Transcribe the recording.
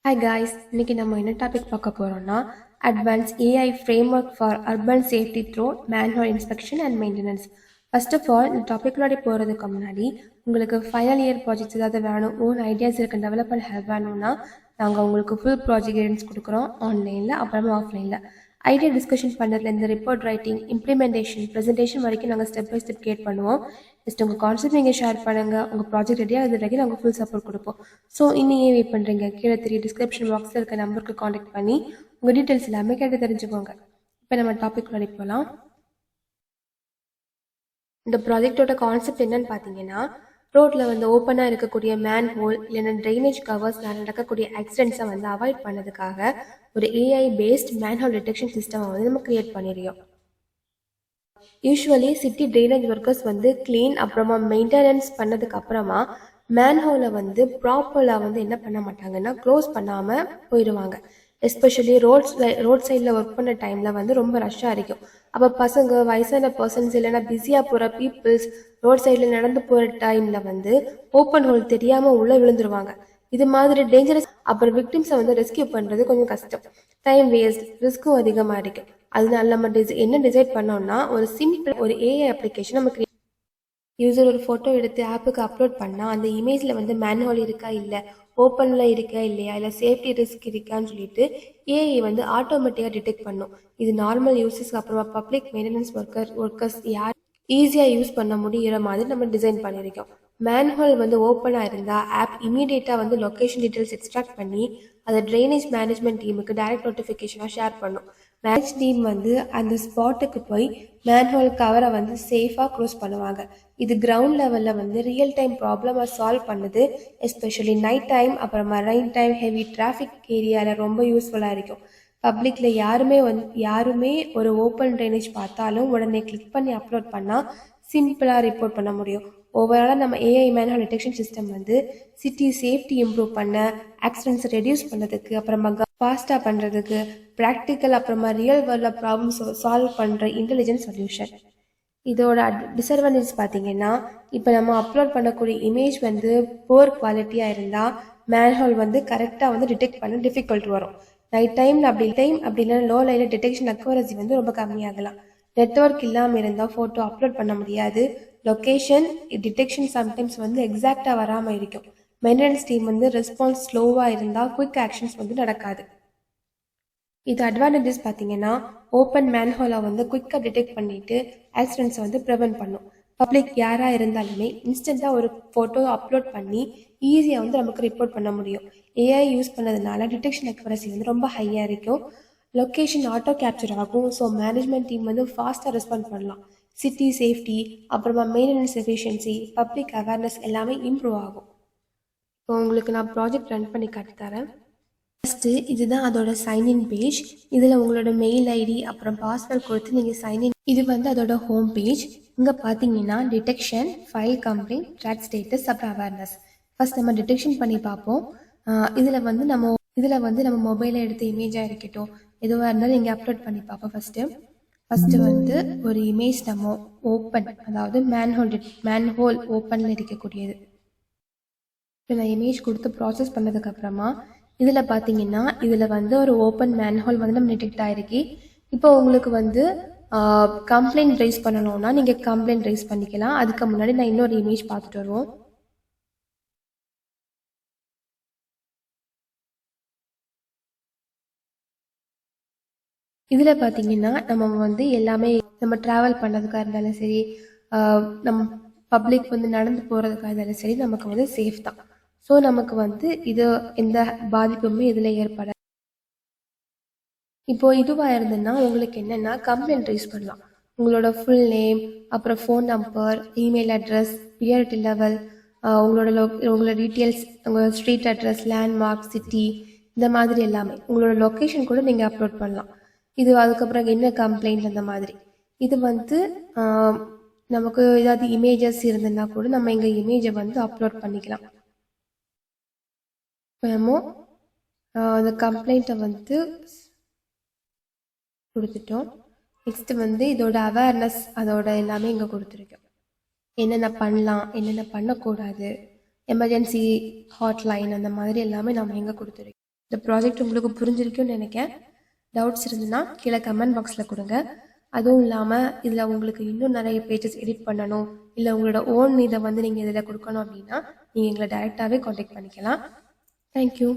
Hi guys, இன்னைக்கு நம்ம என்ன டாபிக் பார்க்க போகிறோம்னா advance AI framework for urban safety through manhole inspection and maintenance. First of all, இந்த டாபிக்லோட போகிறதுக்கு முன்னாடி உங்களுக்கு ஃபைனல் இயர் ப்ராஜெக்ட்ஸ் ஏதாவது வேணும், ஓன் ஐடியாஸ் இருக்க டெவலப்மெண்ட் ஹெல்ப் வேணும்னா நாங்கள் உங்களுக்கு ஃபுல் ப்ராஜெக்ட் கைடன்ஸ் கொடுக்குறோம் ஆன்லைனில், அப்புறமா ஆஃப்லைனில். ஐடியா டிஸ்கஷன் பண்ணுறதுல இந்த ரிப்போர்ட் ரைட்டிங், இம்ப்ளிமெண்டேஷன், ப்ரெசன்டேஷன் வரைக்கும் நாங்கள் ஸ்டெப் பை ஸ்டெப் கிரியேட் பண்ணுவோம். ஜஸ்ட் உங்கள் கான்செப்ட் நீங்கள் ஷேர் பண்ணுங்கள், உங்கள் ப்ராஜெக்ட் ரெடியாக இது வரைக்கும் நாங்கள் ஃபுல் சப்போர்ட் கொடுப்போம். ஸோ இன்னும் ஏன் வெயிட் பண்ணுறீங்க? கீழே தெரிய டிஸ்கிரிப்ஷன் பாக்ஸில் இருக்க நம்பருக்கு காண்டாக்ட் பண்ணி உங்கள் டீட்டெயில்ஸ் எல்லாமே கேட்டு தெரிஞ்சுக்கோங்க. இப்போ நம்ம டாபிக் வரை போகலாம். இந்த ப்ராஜெக்டோட கான்செப்ட் என்னன்னு பார்த்தீங்கன்னா, ரோட்டில் வந்து ஓப்பனாக இருக்கக்கூடிய மேன் ஹோல் இல்லைன்னா ட்ரைனேஜ் கவர்ஸ்னால் நடக்கக்கூடிய ஆக்சிடென்ட்ஸை வந்து அவாய்ட் பண்ணதுக்காக ஒரு ஏஐ பேஸ்ட் மேன்ஹோல் டிடெக்ஷன் சிஸ்டமை வந்து நம்ம கிரியேட் பண்ணிடுறோம். யூஸ்வலி சிட்டி ட்ரைனேஜ் ஒர்க்கர்ஸ் வந்து க்ளீன் அப்புறமா மெயின்டெனன்ஸ் பண்ணதுக்கு அப்புறமா மேன்ஹோலை வந்து ப்ராப்பராக வந்து என்ன பண்ண மாட்டாங்கன்னா க்ளோஸ் பண்ணாமல் போயிடுவாங்க. எஸ்பெஷலி ரோட் சைடில் ஒர்க் பண்ண டைமில் வந்து ரொம்ப ரஷ்ஷாக இருக்கும். அப்போ பசங்க, வயசான பர்சன்ஸ் இல்லைன்னா பிஸியாக போகிற பீப்புள்ஸ் ரோட் சைடில் நடந்து போகிற டைமில் வந்து ஓப்பன் ஹோல் தெரியாமல் உள்ளே விழுந்துருவாங்க. இது மாதிரி டேஞ்சரஸ். அப்புறம் விக்டிம்ஸை வந்து ரெஸ்கியூ பண்ணுறது கொஞ்சம் கஷ்டம், டைம் வேஸ்ட், ரிஸ்க்கும் அதிகமாக இருக்கும். அதனால நம்ம என்ன டிசைட் பண்ணோம்னா ஒரு சிம்பிள் ஒரு ஏஐ அப்ளிகேஷன் நமக்கு யூசர் ஒரு ஃபோட்டோ எடுத்து ஆப்புக்கு அப்லோட் பண்ணால் அந்த இமேஜில் வந்து மேனுவல் இருக்கா இல்லை, ஓப்பனில் இருக்கா இல்லையா, இல்லை சேஃப்டி ரிஸ்க் இருக்கான்னு சொல்லிட்டு ஏஐ வந்து ஆட்டோமேட்டிக்காக டிடெக்ட் பண்ணும். இது நார்மல் யூசர்ஸ்க்கு அப்புறமா பப்ளிக் மெயின்டெனன்ஸ் ஒர்க்கர்ஸ் யார் ஈஸியாக யூஸ் பண்ண முடிகிற மாதிரி நம்ம டிசைன் பண்ணியிருக்கோம். மேன்ஹோல் வந்து ஓப்பனாக இருந்தால் ஆப் இமீடியட்டாக வந்து லொக்கேஷன் டீட்டெயில்ஸ் எக்ஸ்ட்ராக்ட் பண்ணி அதை ட்ரைனேஜ் மேனேஜ்மெண்ட் டீமுக்கு டைரக்ட் நோட்டிஃபிகேஷனாக ஷேர் பண்ணும். மேனேஜ் டீம் வந்து அந்த ஸ்பாட்டுக்கு போய் மேன்ஹோல் கவரை வந்து சேஃபாக க்ளோஸ் பண்ணுவாங்க. இது கிரவுண்ட் லெவலில் வந்து ரியல் டைம் ப்ராப்ளமை சால்வ் பண்ணுது. எஸ்பெஷலி நைட் டைம் அப்புறமா ரெயின் டைம் ஹெவி டிராஃபிக் ஏரியாவில் ரொம்ப யூஸ்ஃபுல்லாக இருக்கும். பப்ளிக்கில் யாருமே ஒரு ஓப்பன் ட்ரைனேஜ் பார்த்தாலும் உடனே கிளிக் பண்ணி அப்லோட் பண்ணால் சிம்பிளாக ரிப்போர்ட் பண்ண முடியும். ஓவராலாக நம்ம ஏஐ மேன்ஹோல் டிடெக்ஷன் சிஸ்டம் வந்து சிட்டி சேஃப்டி இம்ப்ரூவ் பண்ண, ஆக்சிடென்ட்ஸை ரெடியூஸ் பண்ணுறதுக்கு, அப்புறமா ஃபாஸ்ட்டாக பண்ணுறதுக்கு, ப்ராக்டிக்கல் அப்புறமா ரியல் வேர்ல்டில் ப்ராப்ளம்ஸ் சால்வ் பண்ணுற இன்டெலிஜென்ட் சொல்யூஷன். இதோட டிஸ்அட்வான்டேஜ் பார்த்தீங்கன்னா, இப்போ நம்ம அப்லோட் பண்ணக்கூடிய இமேஜ் வந்து புவர் குவாலிட்டியாக இருந்தால் மேன்ஹோல் வந்து கரெக்டாக வந்து டிடெக்ட் பண்ண டிஃபிகல்ட் வரும். நைட் டைமில் அப்படி இல்லைன்னா லோ லைனில் டிடெக்ஷன் அக்யூரசி வந்து ரொம்ப கம்மியாகலாம். நெட்ஒர்க் இல்லாமல் இருந்தால் ஃபோட்டோ அப்லோட் பண்ண முடியாது. லொக்கேஷன் டிடெக்ஷன் சம்டைம்ஸ் வந்து எக்ஸாக்டாக வராமல் இருக்கும். மெயின்டெனன்ஸ் டீம் வந்து ரெஸ்பான்ஸ் ஸ்லோவாக இருந்தால் குயிக் ஆக்ஷன்ஸ் வந்து நடக்காது. இது அட்வான்டேஜஸ் பார்த்தீங்கன்னா, ஓப்பன் மேன்ஹோலை வந்து குயிக்காக டிடெக்ட் பண்ணிவிட்டு ஆக்சிடென்ட்ஸை வந்து ப்ரிவென்ட் பண்ணும். பப்ளிக் யாராக இருந்தாலுமே இன்ஸ்டண்ட்டாக ஒரு ஃபோட்டோ அப்லோட் பண்ணி ஈஸியாக வந்து நமக்கு ரிப்போர்ட் பண்ண முடியும். ஏஐ யூஸ் பண்ணதுனால டிடெக்ஷன் அக்யூரசி வந்து ரொம்ப ஹையாக இருக்கும். லொக்கேஷன் ஆட்டோ கேப்சர் ஆகும். ஸோ மேனேஜ்மெண்ட் டீம் வந்து ஃபாஸ்ட்டாக ரெஸ்பாண்ட் பண்ணலாம். சிட்டி சேஃப்டி அப்புறமா மெயின்டெனன்ஸ் எஃபிஷியன்சி, பப்ளிக் அவேர்னஸ் எல்லாமே இம்ப்ரூவ் ஆகும். இப்போ உங்களுக்கு நான் ப்ராஜெக்ட் ரன் பண்ணி காட்டித்தரேன். ஃபஸ்ட்டு இதுதான் அதோட சைன்இன் பேஜ். இதில் உங்களோட மெயில் ஐடி அப்புறம் பாஸ்வேர்ட் கொடுத்து நீங்கள் சைன்இன். இது வந்து அதோட ஹோம் பேஜ். இங்கே பார்த்தீங்கன்னா detection, file complaint, track status, அப்புறம் அவேர்னஸ். ஃபஸ்ட் நம்ம டிடெக்ஷன் பண்ணி பார்ப்போம். இதில் வந்து நம்ம மொபைலில் எடுத்த இமேஜாக இருக்கட்டும், எதுவாக இருந்தாலும் இங்கே அப்லோட் பண்ணி பார்ப்போம். ஃபஸ்ட்டு வந்து ஒரு இமேஜ் நம்ம ஓப்பன், அதாவது மேன்ஹோல் ஓப்பனில் இருக்கக்கூடியது. இப்போ நான் இமேஜ் கொடுத்து ப்ராசஸ் பண்ணதுக்கப்புறமா இதில் பார்த்தீங்கன்னா இதில் வந்து ஒரு ஓப்பன் மேன்ஹோல் வந்து நம்ம டிடெக்ட் ஆகிருக்கு. இப்போ உங்களுக்கு வந்து கம்ப்ளைண்ட் ரைஸ் பண்ணணும்னா நீங்கள் கம்ப்ளைண்ட் ரைஸ் பண்ணிக்கலாம். அதுக்கு முன்னாடி நான் இன்னொரு இமேஜ் பார்த்துட்டு வருவோம். இதில் பார்த்தீங்கன்னா நம்ம வந்து எல்லாமே நம்ம ட்ராவல் பண்ணதுக்காக இருந்தாலும் சரி, நம்ம பப்ளிக் வந்து நடந்து போகிறதுக்காக இருந்தாலும் சரி, நமக்கு வந்து சேஃப் தான். ஸோ நமக்கு வந்து இது எந்த பாதிப்புமே இதில் ஏற்பட. இப்போ இதுவாக இருந்ததுன்னா உங்களுக்கு என்னென்னா கம்ப்ளைண்ட் ரைஸ் பண்ணலாம். உங்களோட ஃபுல் நேம், அப்புறம் phone number, email address, priority level, உங்களோட டீட்டெயில்ஸ், உங்களோட ஸ்ட்ரீட் அட்ரஸ், லேண்ட்மார்க், சிட்டி, இந்த மாதிரி எல்லாமே உங்களோட லொக்கேஷன் கூட நீங்கள் அப்லோட் பண்ணலாம். இது அதுக்கப்புறம் என்ன கம்ப்ளைண்ட் அந்த மாதிரி. இது வந்து நமக்கு ஏதாவது இமேஜஸ் இருந்ததுன்னா கூட நம்ம எங்கள் இமேஜை வந்து அப்லோட் பண்ணிக்கலாம். நம்ம அந்த கம்ப்ளைண்ட்டை வந்து கொடுத்துட்டோம். நெக்ஸ்ட்டு வந்து இதோட அவேர்னஸ் அதோட எல்லாமே இங்கே கொடுத்துருக்கோம். என்னென்ன பண்ணலாம், என்னென்ன பண்ணக்கூடாது, எமர்ஜென்சி ஹாட்லைன், அந்த மாதிரி எல்லாமே நம்ம இங்கே கொடுத்துருக்கோம். இந்த ப்ராஜெக்ட் உங்களுக்கு புரிஞ்சிருக்கும்னு நினைக்கிறேன். டவுட்ஸ் இருந்துன்னா கீழே கமெண்ட் பாக்ஸில் கொடுங்க. அதுவும் இல்லாமல் இதில் உங்களுக்கு இன்னும் நிறைய பேஜஸ் எடிட் பண்ணணும், இல்லை உங்களோட ஓன் இதை வந்து நீங்கள் இதில் கொடுக்கணும் அப்படின்னா நீங்கள் எங்களை டைரெக்டாகவே காண்டாக்ட் பண்ணிக்கலாம். தேங்க்யூ.